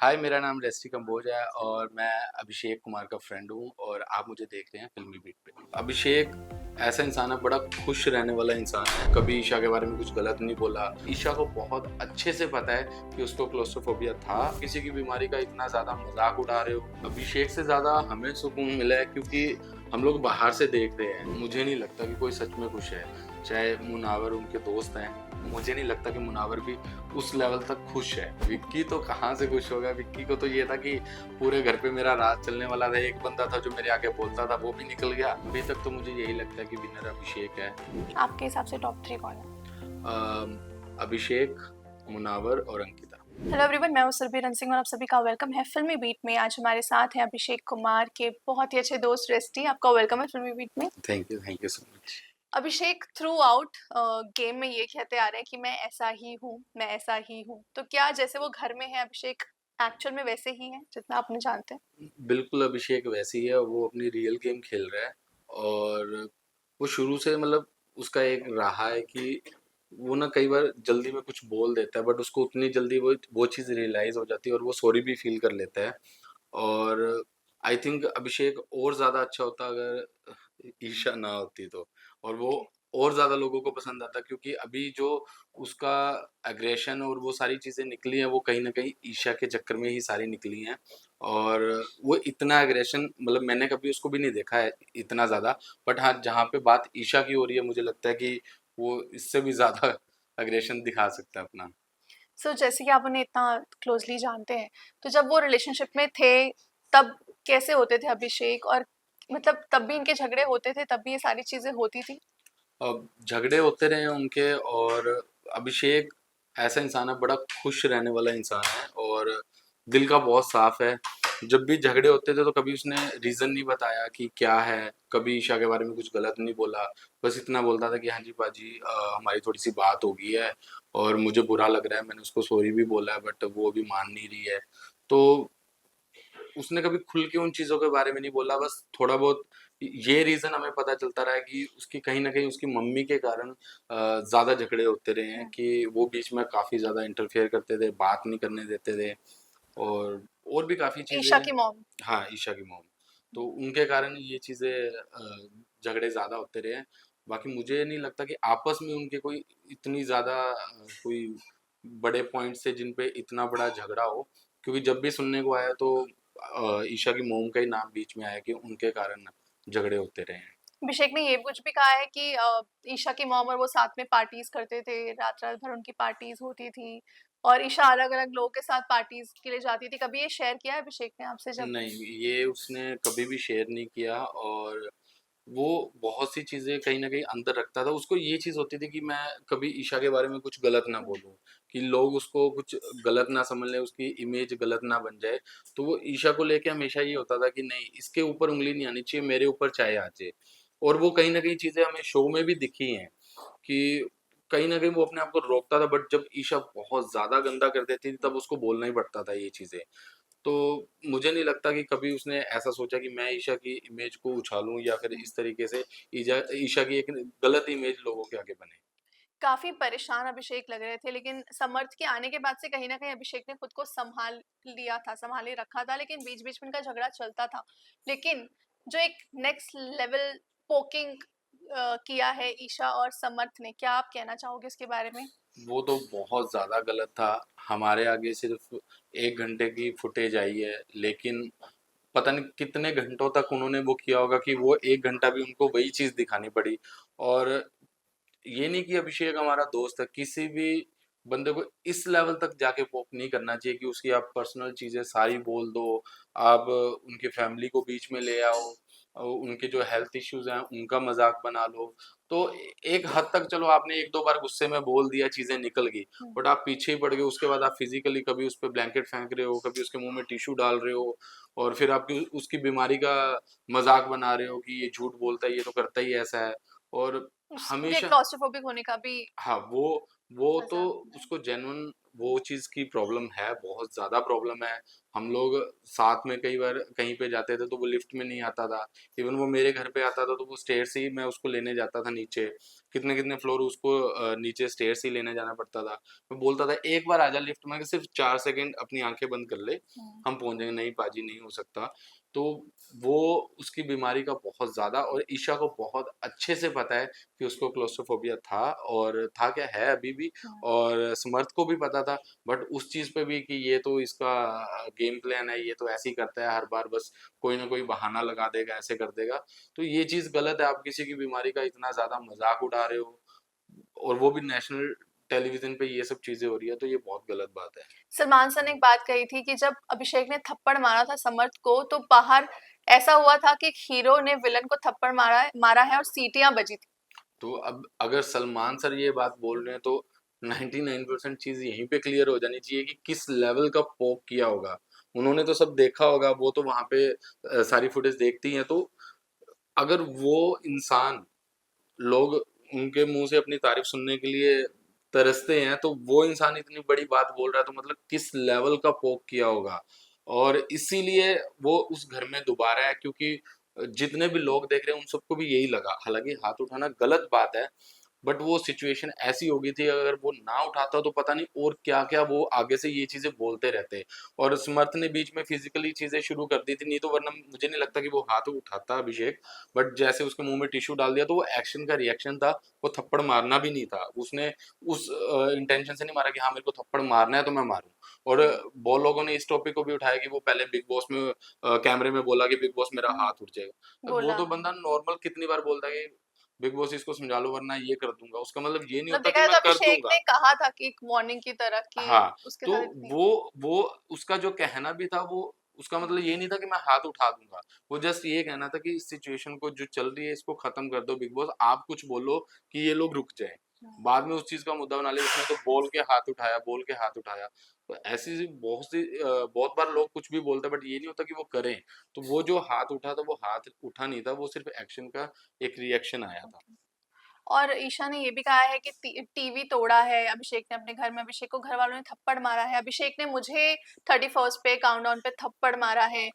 हाय, मेरा नाम रेस्टी कंबोज है और मैं अभिषेक कुमार का फ्रेंड हूँ और आप मुझे देख रहे हैं फिल्मी बीट पे। अभिषेक ऐसा इंसान है, बड़ा खुश रहने वाला इंसान है। कभी ईशा के बारे में कुछ गलत नहीं बोला। ईशा को बहुत अच्छे से पता है कि उसको क्लोस्ट्रोफोबिया था। किसी की बीमारी का इतना ज़्यादा मजाक उड़ा रहे हो। अभिषेक से ज़्यादा हमें सुकून मिला है क्योंकि हम लोग बाहर से देख रहे हैं। मुझे नहीं लगता कि कोई सच में खुश है, चाहे मुनावर उनके दोस्त हैं। मुझे नहीं लगता कि मुनावर भी उस लेवल तक खुश है। विक्की तो कहाँ से खुश होगा। विक्की को तो ये था कि पूरे घर पे मेरा राज चलने वाला था। एक बंदा था जो मेरे आगे बोलता था, वो भी निकल गया। अभी तक तो मुझे यही लगता है कि विनर अभिषेक है। आपके हिसाब से टॉप 3 कौन है? अभिषेक, मुनावर और अंकिता। हेलो एवरीवन, मैं हूं सुरभि रन सिंह और आप सभी का वेलकम है फिल्मी बीट में। आज हमारे साथ हैं अभिषेक कुमार के बहुत ही अच्छे दोस्त रेस्टी। आपका वेलकम है फिल्मी बीट में। Thank you so much. Abhishek through out game में ये कहते आ रहे हैं कि मैं ऐसा ही हूँ, मैं ऐसा ही हूँ। तो क्या जैसे वो घर में है अभिषेक एक्चुअल में वैसे ही है जितना आपने जानते हैं? बिल्कुल अभिषेक वैसी है। वो अपनी रियल गेम खेल रहा है और वो शुरू से मतलब उसका एक रहा है कि वो ना कई बार जल्दी में कुछ बोल देता है, बट उसको उतनी जल्दी वो चीज़ रियलाइज हो जाती है और वो सॉरी भी फील कर लेता है। और आई थिंक अभिषेक और ज़्यादा अच्छा होता अगर ईशा ना होती तो। और वो ओके। और ज़्यादा लोगों को पसंद आता क्योंकि अभी जो उसका एग्रेशन और वो सारी चीज़ें निकली हैं, वो कहीं ना कहीं ईशा के चक्कर में ही सारी निकली हैं। और वो इतना एग्रेशन मतलब मैंने कभी उसको भी नहीं देखा है इतना ज़्यादा। बट हाँ, जहाँ पे बात ईशा की हो रही है, मुझे लगता है कि वो इससे भी ज़्यादा एग्रेशन दिखा सकता है अपना। सो जैसे कि आप उन्हें इतना क्लोजली जानते हैं, तो जब वो रिलेशनशिप में थे तब कैसे होते थे अभिषेक? और मतलब तब भी इनके झगड़े होते थे, तब भी ये सारी चीजें होती थी? अब झगड़े होते रहे हैं उनके। और अभिषेक ऐसा इंसान है, बड़ा खुश रहने वाला इंसान है और दिल का बहुत साफ है। जब भी झगड़े होते थे तो कभी उसने रीज़न नहीं बताया कि क्या है। कभी ईशा के बारे में कुछ गलत नहीं बोला। बस इतना बोलता था कि हाँ जी पाजी, हमारी थोड़ी सी बात हो गई है और मुझे बुरा लग रहा है। मैंने उसको सॉरी भी बोला है बट वो अभी मान नहीं रही है। तो उसने कभी खुल के उन चीज़ों के बारे में नहीं बोला। बस थोड़ा बहुत ये रीज़न हमें पता चलता रहा है कि उसकी कहीं न कहीं उसकी मम्मी के कारण ज़्यादा झगड़े होते रहे हैं हम्म। कि वो बीच में काफ़ी ज़्यादा इंटरफेयर करते थे, बात नहीं करने देते थे। और भी काफ़ी ईशा चीज़ें। की मॉम। हाँ, ईशा की मॉम। तो उनके कारण ये चीज़ें झगड़े ज़्यादा होते रहे हैं। बाकी मुझे नहीं लगता कि आपस में उनके कोई इतनी ज़्यादा कोई बड़े पॉइंट्स थे जिन पे इतना बड़ा झगड़ा हो। क्योंकि जब भी सुनने को आया तो ईशा की मॉम का ही नाम बीच में आया कि उनके कारण झगड़े होते रहे हैं। अभिषेक ने ये भी कुछ भी कहा है कि ईशा की मॉम और वो साथ में पार्टीज करते थे, रात रात भर उनकी पार्टीज होती थी और ईशा अलग अलग लोगों के साथ पार्टीज के लिए जाती थी। कभी ये शेयर किया है अभिषेक ने आपसे जब? नहीं, ये उसने कभी भी शेयर नहीं किया। और वो बहुत सी चीज़ें कहीं न कहीं अंदर रखता था। उसको ये चीज़ होती थी कि मैं कभी ईशा के बारे में कुछ गलत ना हम्म। बोलूँ, कि लोग उसको कुछ गलत ना समझ लें, उसकी इमेज गलत ना बन जाए। तो वो ईशा को लेके हमेशा ये होता था कि नहीं, इसके ऊपर उँगली नहीं आनी चाहिए, मेरे ऊपर चाहे आ जाए। और वो कहीं न कहीं चीज़ें हमें शो में भी दिखी हैं कि कहीं न कहीं वो अपने आप को रोकता था, बट जब ईशा बहुत ज़्यादा गंदा कर देती थी तब उसको बोलना ही पड़ता था ये चीज़ें। तो मुझे नहीं लगता कि कभी उसने ऐसा सोचा कि मैं ईशा की इमेज को उछालूँ या फिर इस तरीके से ईशा की एक गलत इमेज लोगों के आगे बने। काफी परेशान अभिषेक लग रहे थे, लेकिन समर्थ के आने के बाद से कहीं ना कहीं अभिषेक ने खुद को संभाल लिया था, संभाले रखा था। लेकिन बीच बीच में इनका झगड़ा चलता था। लेकिन जो एक नेक्स्ट लेवल पोकिंग किया है ईशा और समर्थ ने, क्या आप कहना चाहोगे इसके बारे में? वो तो बहुत ज़्यादा गलत था। हमारे आगे सिर्फ 1 घंटे की फुटेज आई है, लेकिन पता नहीं कितने घंटों तक उन्होंने वो किया होगा कि वो 1 घंटा भी उनको वही चीज़ दिखानी पड़ी। और ये नहीं कि अभिषेक हमारा दोस्त है, किसी भी बंदे को इस लेवल तक जाके पोक नहीं करना चाहिए कि उसकी आप पर्सनल चीज़ें सारी बोल दो। आप उनकी फैमिली को बीच में ले आओ, उनके जो हेल्थ इश्यूज़ हैं उनका मज़ाक बना लो। तो एक हद तक चलो आपने 1-2 बार गुस्से में बोल दिया, चीज़ें निकल गई। हम्म। बट आप पीछे ही पड़ गए, उसके बाद आप फिज़िकली कभी उस पे ब्लैंकेट फेंक रहे हो, कभी उसके मुँह में टिश्यू डाल रहे हो और फिर आप उसकी बीमारी का मज़ाक बना रहे हो कि ये झूठ बोलता है, ये तो करता ही ऐसा है। और उसके हमेशा क्लॉस्ट्रोफोबिक होने का भी हाँ, वो तो मजाक बनाया। उसको जेन्युइन वो चीज़ की प्रॉब्लम है, बहुत ज़्यादा प्रॉब्लम है। हम लोग साथ में कई बार कहीं पे जाते थे तो वो लिफ्ट में नहीं आता था। इवन वो मेरे घर पे आता था तो वो स्टेयर से ही मैं उसको लेने जाता था नीचे। कितने कितने फ्लोर उसको नीचे स्टेयर से ही लेने जाना पड़ता था। मैं बोलता था एक बार आजा लिफ्ट में, कि सिर्फ 4 सेकंड अपनी आंखें बंद कर ले, हुँ। हम पहुंच जाएंगे। नहीं पाजी, नहीं हो सकता। तो वो उसकी बीमारी का बहुत ज्यादा, और ईशा को बहुत अच्छे से पता है कि उसको क्लोस्ट्रोफोबिया था, और था क्या, है अभी भी। हुँ। और समर्थ को भी पता था, बट उस चीज पे भी कि ये तो इसका गेम प्लान है, ये तो ऐसे ही करता है हर बार, बस कोई ना कोई बहाना लगा देगा, ऐसे कर देगा। तो ये चीज गलत है, आप किसी की बीमारी का इतना ज्यादा मजाक उड़ा रहे हो, और वो भी नेशनल टेलीविजन पे ये सब चीजें हो रही है, तो ये बहुत गलत बात है। सलमान सर ने एक बात कही थी कि जब अभिषेक ने थप्पड़ मारा था समर्थ को, तो बाहर ऐसा हुआ था कि एक हीरो ने विलन को थप्पड़ मारा है और सीटियाँ बजी थी। तो अब अगर सलमान सर ये बात बोल रहे हैं तो 99% चीज यहीं पे क्लियर हो जानी चाहिए कि किस लेवल का पोक किया होगा। उन्होंने तो सब देखा होगा, वो तो वहां पे सारी फुटेज देखती हैं। तो अगर वो इंसान, लोग उनके मुंह से अपनी तारीफ सुनने के लिए तरसते हैं, तो वो इंसान इतनी बड़ी बात बोल रहा है, तो मतलब किस लेवल का पोक किया होगा। और इसीलिए वो उस घर में दोबारा है, क्योंकि जितने भी लोग देख रहे हैं उन सबको भी यही लगा। हालांकि हाथ उठाना गलत बात है, बट वो सिचुएशन ऐसी हो गई थी, अगर वो ना उठाता तो पता नहीं और क्या क्या वो आगे से ये चीजें बोलते रहते। और समर्थ ने बीच में फिजिकली चीजें शुरू कर दी थी, नहीं तो वरना मुझे नहीं लगता कि वो हाथ उठाता अभिषेक। बट जैसे उसके मुंह में टिश्यू डाल दिया, तो वो एक्शन का रिएक्शन था, वो थप्पड़ मारना भी नहीं था। उसने उस इंटेंशन से नहीं मारा कि हाँ मेरे को थप्पड़ मारना है तो मैं मारूं। और हुँ। बहुत लोगों ने इस टॉपिक को भी उठाया कि वो पहले बिग बॉस में कैमरे में बोला कि बिग बॉस मेरा हुँ। हाथ उठ जाएगा। अब वो बोला, तो हाँ। बंदा नॉर्मल कितनी बार बोलता है कि बिग बॉस इसको समझा लो वरना ये कर दूंगा। उसका मतलब ये नहीं मतलब होता देखा कि जाए मैं तो कर अभिषेक दूंगा। ने कहा था कि एक वार्निंग की तरह कि हाँ, उसके तो साथ इतनी। वो उसका जो कहना भी था, वो उसका हुँ। मतलब ये नहीं था कि मैं हाथ उठा दूंगा। वो जस्ट ये कहना था कि इस सिचुएशन को जो चल रही है इसको खत्म कर दो बिग बॉस, आप कुछ बोलो कि ये लोग रुक जाएं। हुँ। बाद में उस चीज का मुद्दा बना लिया, उसने तो बोल के हाथ उठाया, बोल के हाथ उठाया। तो ऐसी बहुत बार लोग कुछ भी बोलते हैं, बट ये नहीं होता कि वो करें। तो वो जो हाथ उठा था, वो हाथ उठा नहीं था, वो सिर्फ एक्शन का एक रिएक्शन आया था। ओके। और ईशा ने ये भी कहा है कि टीवी तोड़ा है अभिषेक ने अपने घर में, अभिषेक को घर वालों ने थप्पड़ मारा है, अभिषेक ने मुझे 31st पे काउंटडाउन पे थप्पड़ मारा है।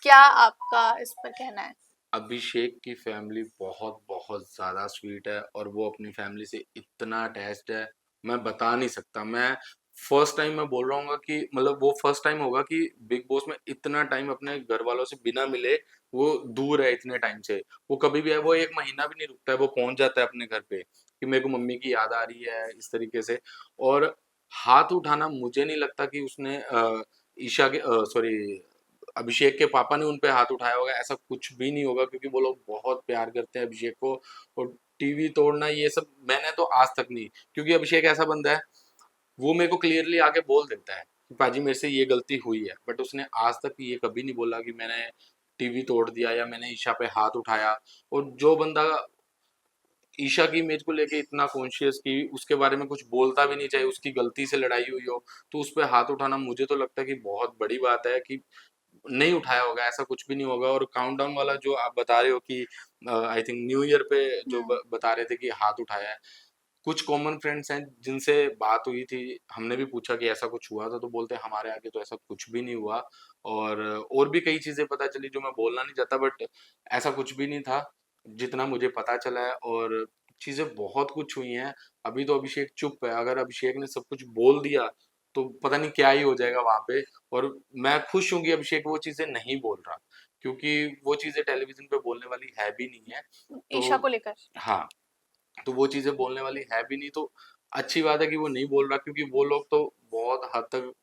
क्या आपका इस पर कहना है? अभिषेक की फैमिली बहुत बहुत ज़्यादा स्वीट है, और वो अपनी फैमिली से इतना अटैच्ड है, मैं बता नहीं सकता। मैं फर्स्ट टाइम मैं बोल रहा हूँ कि मतलब वो फर्स्ट टाइम होगा कि बिग बॉस में इतना टाइम अपने घर वालों से बिना मिले वो दूर है इतने टाइम से। वो कभी भी है, वो 1 महीना भी नहीं रुकता है, वो पहुंच जाता है अपने घर पे कि मेरे को मम्मी की याद आ रही है, इस तरीके से। और हाथ उठाना मुझे नहीं लगता कि उसने ईशा के सॉरी अभिषेक के पापा ने उन पे हाथ उठाया होगा, ऐसा कुछ भी नहीं होगा, क्योंकि वो लोग बहुत प्यार करते हैं अभिषेक को। और टीवी तोड़ना ये सब मैंने तो आज तक नहीं, क्योंकि अभिषेक ऐसा बंदा है, वो मेरे को क्लियरली आके बोल देता है कि पाजी मेरे से ये गलती हुई है, बट उसने आज तक ये कभी नहीं बोला कि मैंने टीवी तोड़ दिया या मैंने ईशा पे हाथ उठाया। और जो बंदा ईशा की इमेज को लेके इतना कॉन्शियस कि उसके बारे में कुछ बोलता भी नहीं, चाहे उसकी गलती से लड़ाई हुई हो, तो उस पे हाथ उठाना मुझे तो लगता है कि बहुत बड़ी बात है। कि नहीं उठाया होगा, ऐसा कुछ भी नहीं होगा। और काउंटडाउन वाला जो आप बता रहे हो कि आई थिंक न्यू ईयर पे जो हुँ। बता रहे थे कि हाथ उठाया है, कुछ कॉमन फ्रेंड्स हैं जिनसे बात हुई थी, हमने भी पूछा कि ऐसा कुछ हुआ था, तो बोलते हैं हमारे आगे तो ऐसा कुछ भी नहीं हुआ। और भी कई चीजें पता चली जो मैं बोलना नहीं चाहता, बट ऐसा कुछ भी नहीं था जितना मुझे पता चला है। और चीजें बहुत कुछ हुई हैं। अभी तो अभिषेक चुप है, अगर अभिषेक ने सब कुछ बोल दिया तो पता नहीं क्या ही हो जाएगा वहां पे। और मैं खुश हूँ कि अभिषेक वो चीजें नहीं बोल रहा, क्योंकि वो चीजें टेलीविजन पे बोलने वाली है भी नहीं है। तो ईशा को लेकर। हाँ, तो वो चीजें बोलने वाली है भी नहीं, तो अच्छी बात है कि वो नहीं बोल रहा, क्योंकि वो लोग तो बहुत हद तक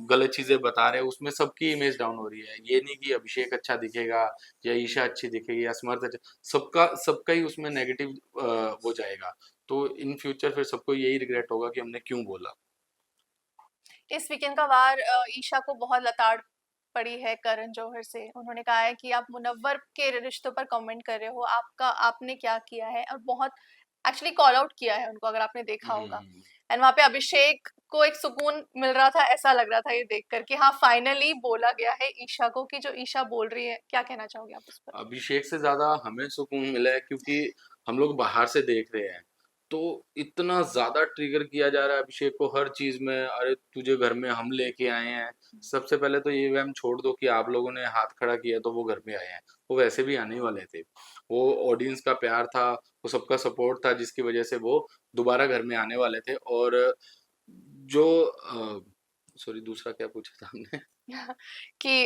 गलत चीजें बता रहे हैं, उसमें सबकी इमेज डाउन हो रही है। ये नहीं कि अभिषेक अच्छा दिखेगा या ईशा अच्छी दिखेगी या समर्थ अच्छा, सबका सबका ही उसमें नेगेटिव वो जाएगा। तो इन फ्यूचर फिर सबको यही रिग्रेट होगा कि हमने क्यों बोला। इस वीकेंड का वार ईशा को बहुत लताड़ पड़ी है करण जौहर से। उन्होंने कहा है कि आप मुनव्वर के रिश्तों पर कमेंट कर रहे हो, आपका आपने क्या किया है, और बहुत एक्चुअली कॉल आउट किया है उनको, अगर आपने देखा होगा। हम्म। एंड वहाँ पे अभिषेक को एक सुकून मिल रहा था, ऐसा लग रहा था ये देखकर कि हाँ फाइनली बोला गया है ईशा को, कि जो ईशा बोल रही है। क्या कहना चाहोगे आप उस पर? अभिषेक से ज्यादा हमें सुकून मिला है, क्योंकि हम लोग बाहर से देख रहे हैं। तो इतना ज़्यादा ट्रिगर किया जा रहा है अभिषेक को हर चीज़ में, अरे तुझे घर में हम लेके आए हैं। सबसे पहले तो ये वहम छोड़ दो कि आप लोगों ने हाथ खड़ा किया तो वो घर पे आए हैं, वो वैसे भी आने ही वाले थे। वो ऑडियंस का प्यार था, वो सबका सपोर्ट था जिसकी वजह से वो दोबारा घर में आने वाले थे। और जो सॉरी, दूसरा क्या पूछा था हमने? कि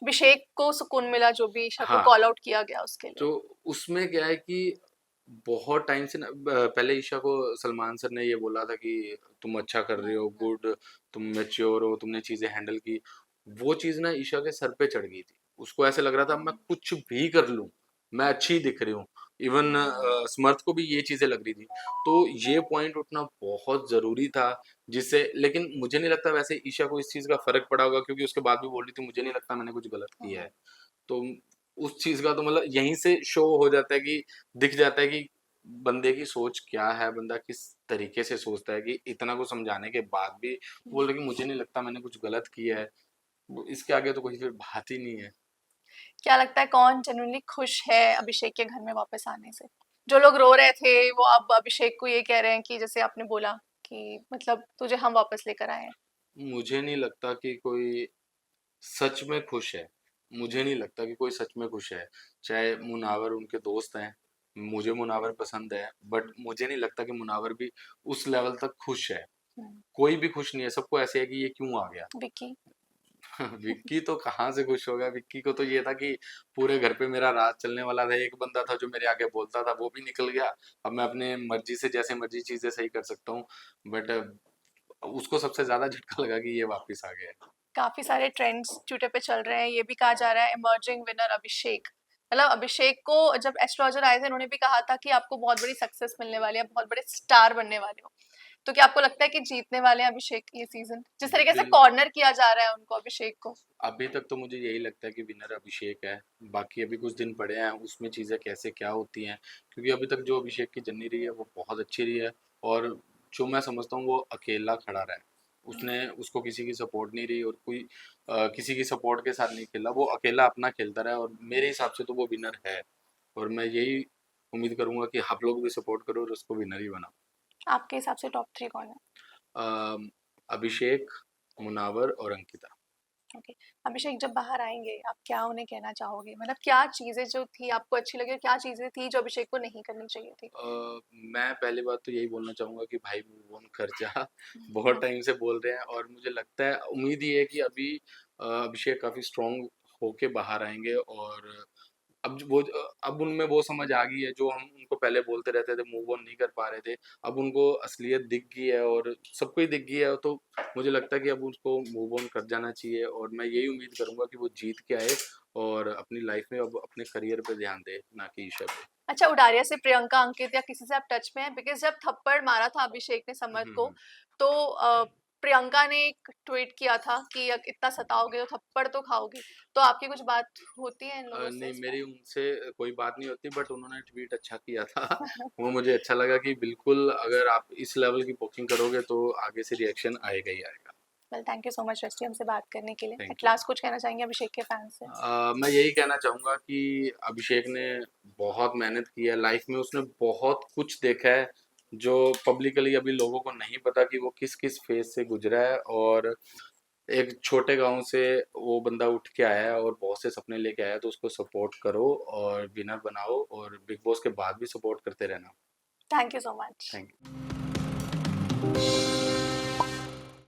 अभिषेक को सुकून मिला जो भी ईशा को हाँ, कॉल आउट किया गया उसके लिए। तो उसमें क्या है कि बहुत टाइम से ना पहले ईशा को सलमान सर ने ये बोला था कि तुम अच्छा कर रहे हो, गुड, तुम मैच्योर हो, तुमने चीजें हैंडल की। वो चीज ना ईशा के सर पे चढ़ गई थी। उसको ऐसे लग रहा था मैं कुछ भी कर लूं, मैं अच्छी दिख रही हूँ। इवन समर्थ को भी ये चीजें लग रही थी। तो ये पॉइंट उठना बहुत जरूरी था, जिससे, लेकिन मुझे नहीं लगता वैसे ईशा को इस चीज का फर्क पड़ा होगा, क्योंकि उसके बाद भी बोल रही थी मुझे नहीं लगता मैंने कुछ गलत किया है। तो उस चीज का तो मतलब यहीं से शो हो जाता है कि दिख जाता है कि बंदे की सोच क्या है, बंदा किस तरीके से सोचता है, कि इतना कुछ समझाने के बाद भी बोल रहे कि मुझे नहीं लगता मैंने कुछ गलत किया है। इसके आगे तो कोई फिर बात ही नहीं है। क्या लगता है कौन जेन्युइनली खुश है अभिषेक के घर में वापस आने से? जो लोग रो रहे थे वो अब अभिषेक को ये कह रहे हैं कि जैसे आपने बोला कि मतलब तुझे हम वापस लेकर आए हैं। मुझे नहीं लगता कि कोई सच में खुश है। मुझे नहीं लगता कि कोई सच में खुश है। चाहे मुनावर उनके दोस्त हैं, मुझे मुनावर पसंद है, बट मुझे नहीं लगता कि मुनावर भी उस लेवल तक खुश है। हम्म, कोई भी खुश नहीं है, सबको ऐसे है कि ये क्यों आ गया। विक्की। विक्की तो कहाँ से खुश होगा। विक्की को तो ये था कि पूरे घर पे मेरा राज चलने वाला था, एक बंदा था जो मेरे आगे बोलता था, वो भी निकल गया। अब मैं अपने मर्जी से जैसे मर्जी चीजें सही कर सकता हूँ। बट उसको सबसे ज्यादा झटका लगा कि ये वापस आ गया है। काफी सारे ट्रेंड्स ट्विटर पे चल रहे हैं, ये भी कहा जा रहा है इमर्जिंग विनर अभिषेक। मतलब अभिषेक को जब एस्ट्रोलॉजर आए थे उन्होंने भी कहा था कि आपको बहुत बड़ी सक्सेस मिलने वाली है, बहुत बड़े स्टार बनने वाले हो। तो क्या आपको लगता है कि जीतने वाले हैं अभिषेक ये सीजन, जिस तरीके से बिल कॉर्नर किया जा रहा है उनको, अभिषेक को? अभी तक तो मुझे यही लगता है कि विनर अभिषेक है। बाकी अभी कुछ दिन पड़े हैं, उसमें चीजें कैसे क्या होती हैं, क्योंकि अभी तक जो अभिषेक की जर्नी रही है वो बहुत अच्छी रही है। और जो मैं समझता हूँ वो अकेला खड़ा रहा है। उसने उसको किसी की सपोर्ट नहीं रही, और कोई किसी की सपोर्ट के साथ नहीं खेला, वो अकेला अपना खेलता रहा है, और मेरे हिसाब से तो वो विनर है। और मैं यही उम्मीद करूंगा कि आप लोग भी सपोर्ट करो और उसको विनर ही बनाओ। आपके हिसाब से टॉप 3 कौन है? अम, अभिषेक, मुनावर और अंकिता। ओके। अभिषेक जब बाहर आएंगे आप क्या उन्हें कहना चाहोगे? मतलब क्या चीजें जो थी आपको अच्छी लगी और क्या चीजें थी जो अभिषेक को नहीं करनी चाहिए थी? मैं पहली बात तो यही बोलना चाहूँगा कि भाई मूव ऑन कर जा। बहुत टाइम से बोल रहे हैं, और मुझे लगता है, उम्मीद ये है कि अभी अभिषेक काफ़ी स्ट्रॉन्ग होके बाहर आएँगे। और अब उनमें वो समझ आ गई है जो हम उनको पहले बोलते रहते थे, मूव ऑन नहीं कर पा रहे थे। अब उनको असलियत दिख गई है और सबको ही दिख गई है, तो मुझे लगता है कि अब उसको मूव ऑन कर जाना चाहिए। और मैं यही उम्मीद करूँगा कि वो जीत के आए और अपनी लाइफ में अब अपने करियर पे ध्यान दे, ना कि ईशा पे। अच्छा, उडारिया से प्रियंका, अंकित या किसी से आप टच में हैं? बिकॉज़ जब थप्पड़ मारा था अभिषेक ने समर हुँ, को, हुँ। तो प्रियंका ने एक ट्वीट किया था कि इतना सताओगे तो थप्पड़ तो खाओगे। तो आपकी कुछ बात होती है इन लोगों से नहीं, इस मेरी पे? उनसे कोई बात नहीं होती, बट उन्होंने ट्वीट अच्छा किया था। वो मुझे अच्छा लगा कि बिल्कुल अगर आप इस लेवल की बॉक्सिंग करोगे तो आगे से रिएक्शन आएगा ही आएगा। Well, thank you so much rusty हमसे बात करने के लिए। Eight thank you. लास्ट कुछ कहना चाहेंगे अभिषेक के फैन्स से? मैं यही कहना चाहूँगा कि अभिषेक ने बहुत मेहनत की है लाइफ में, उसने बहुत कुछ देखा है जो पब्लिकली अभी लोगों को नहीं पता कि वो किस किस फेज से गुजरा है। और एक छोटे गांव से वो बंदा उठ के आया है और बहुत से सपने लेके आया है, तो उसको सपोर्ट करो और विनर बनाओ, और बिग बॉस के बाद भी सपोर्ट करते रहना। Thank you so much. Thank you.